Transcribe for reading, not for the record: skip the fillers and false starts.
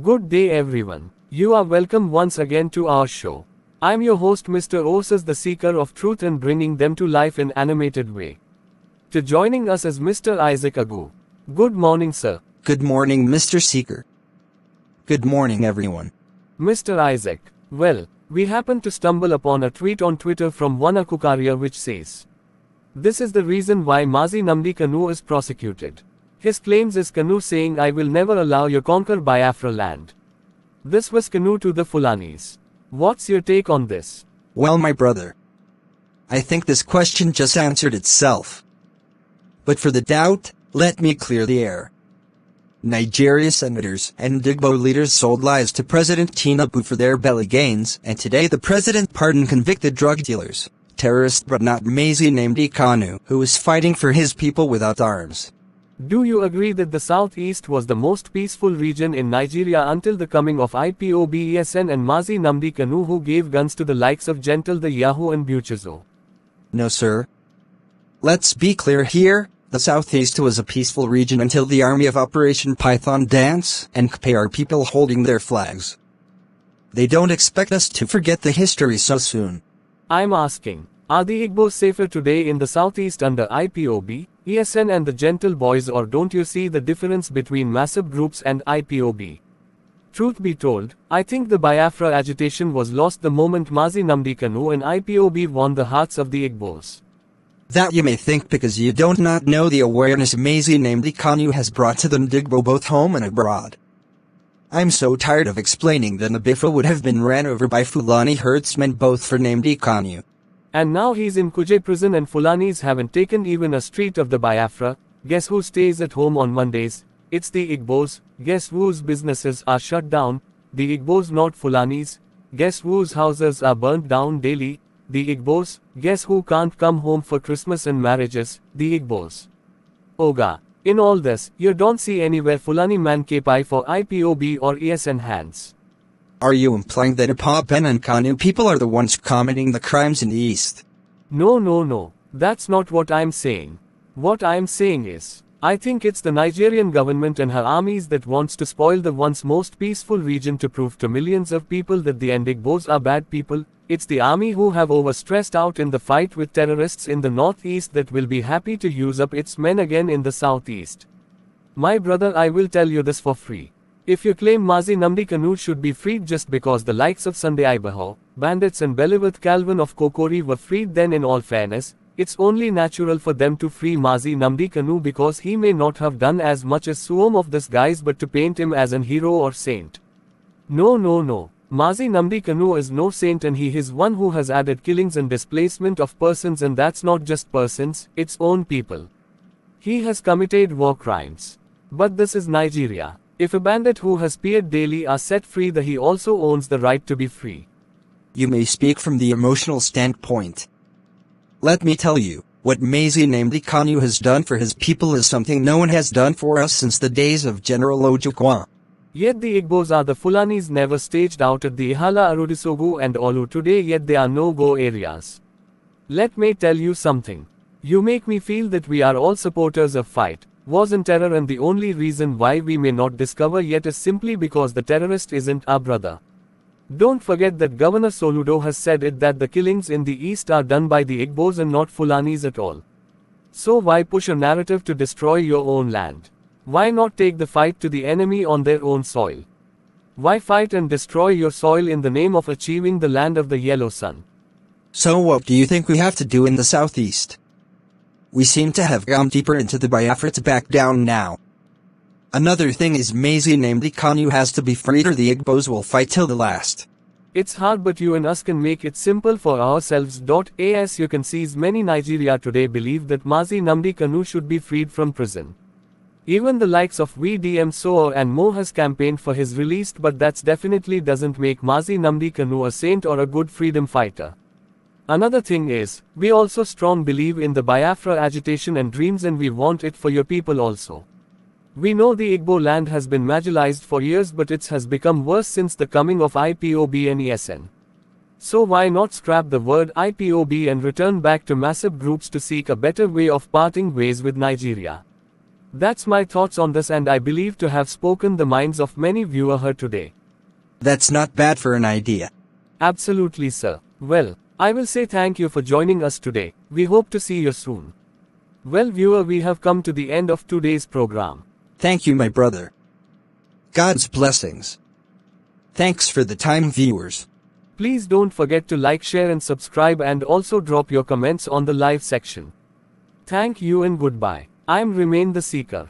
Good day everyone. You are welcome once again to our show. I'm your host Mr. Oses, the seeker of truth and bringing them to life in animated way. To joining us is Mr. Isaac Agu. Good morning sir. Good morning, Mr. Seeker. Good morning, everyone. Mr. Isaac, well, we happened to stumble upon a tweet on Twitter from one Akukaria which says, "This is the reason why Mazi Namdi Kanu is prosecuted. His claims is Kanu saying I will never allow you conquer Biafra land." This was Kanu to the Fulanis. What's your take on this? Well, my brother, I think this question just answered itself. But for the doubt, let me clear the air. Nigeria senators and Ndigbo leaders sold lies to President Tinubu for their belly gains, and today the president pardoned convicted drug dealers, terrorists but not Mazi Namdi Kanu, who was fighting for his people without arms. Do you agree that the southeast was the most peaceful region in Nigeria until the coming of IPOB ESN and Mazi Namdi Kanu, who gave guns to the likes of Gentle the Yahoo and Buchazo? No, sir. Let's be clear here. The southeast was a peaceful region until the army of Operation Python Dance and KPA our people holding their flags. They don't expect us to forget the history so soon. I'm asking, are the Igbos safer today in the southeast under IPOB, ESN and the Gentle Boys, or don't you see the difference between massive groups and IPOB? Truth be told, I think the Biafra agitation was lost the moment Mazi Namdi Kanu and IPOB won the hearts of the Igbos. That you may think because you don't not know the awareness Mazi Namdi Kanu has brought to the Ndigbo both home and abroad. I'm so tired of explaining that Nabifra would have been ran over by Fulani herdsmen both for Namdi Kanu. And now he's in Kuje prison and Fulanis haven't taken even a street of the Biafra. Guess who stays at home on Mondays? It's the Igbos. Guess whose businesses are shut down? The Igbos, not Fulanis. Guess whose houses are burnt down daily? The Igbos. Guess who can't come home for Christmas and marriages? The Igbos. Oga, in all this, you don't see anywhere Fulani man kepai for IPOB or ESN hands. Are you implying that Ipaben and Kanu people are the ones committing the crimes in the east? No. That's not what I'm saying. What I'm saying is, I think it's the Nigerian government and her armies that wants to spoil the once most peaceful region to prove to millions of people that the Ndigbos are bad people. It's the army who have overstressed out in the fight with terrorists in the northeast that will be happy to use up its men again in the southeast. My brother, I will tell you this for free. If you claim Mazi Namdi Kanu should be freed just because the likes of Sunday Ibaho, bandits and Beliwith Calvin of Kokori were freed, then in all fairness, it's only natural for them to free Mazi Namdi Kanu because he may not have done as much as some of these guys, but to paint him as an hero or saint. No. Mazi Namdi Kanu is no saint, and he is one who has added killings and displacement of persons, and that's not just persons, its own people. He has committed war crimes. But this is Nigeria. If a bandit who has peered daily are set free, he also owns the right to be free. You may speak from the emotional standpoint. Let me tell you, what Mazi Namdi Kanu has done for his people is something no one has done for us since the days of General Ojukwu. Yet the Igbos are the Fulanis never staged out at the Ihala Arudisogu and Olu today, yet they are no-go areas. Let me tell you something. You make me feel that we are all supporters of fight, wars and terror, and the only reason why we may not discover yet is simply because the terrorist isn't our brother. Don't forget that Governor Soludo has said it, that the killings in the east are done by the Igbos and not Fulanis at all. So why push a narrative to destroy your own land? Why not take the fight to the enemy on their own soil? Why fight and destroy your soil in the name of achieving the land of the yellow sun? So what do you think we have to do in the southeast? We seem to have gone deeper into the Biafra to back down now. Another thing is Mazi Namdi Kanu has to be freed or the Igbos will fight till the last. It's hard, but you and us can make it simple for ourselves. As you can see, many Nigeria today believe that Mazi Namdi Kanu should be freed from prison. Even the likes of VDM Soor and Mo has campaigned for his release, but that definitely doesn't make Mazi Namdi Kanu a saint or a good freedom fighter. Another thing is, we also strong believe in the Biafra agitation and dreams, and we want it for your people also. We know the Igbo land has been marginalized for years, but it has become worse since the coming of IPOB and ESN. So why not scrap the word IPOB and return back to massive groups to seek a better way of parting ways with Nigeria? That's my thoughts on this, and I believe to have spoken the minds of many viewer here today. That's not bad for an idea. Absolutely, sir. Well, I will say thank you for joining us today. We hope to see you soon. Well, viewer, we have come to the end of today's program. Thank you, my brother. God's blessings. Thanks for the time, viewers. Please don't forget to like, share and subscribe, and also drop your comments on the live section. Thank you and goodbye. I'm Remain the Seeker.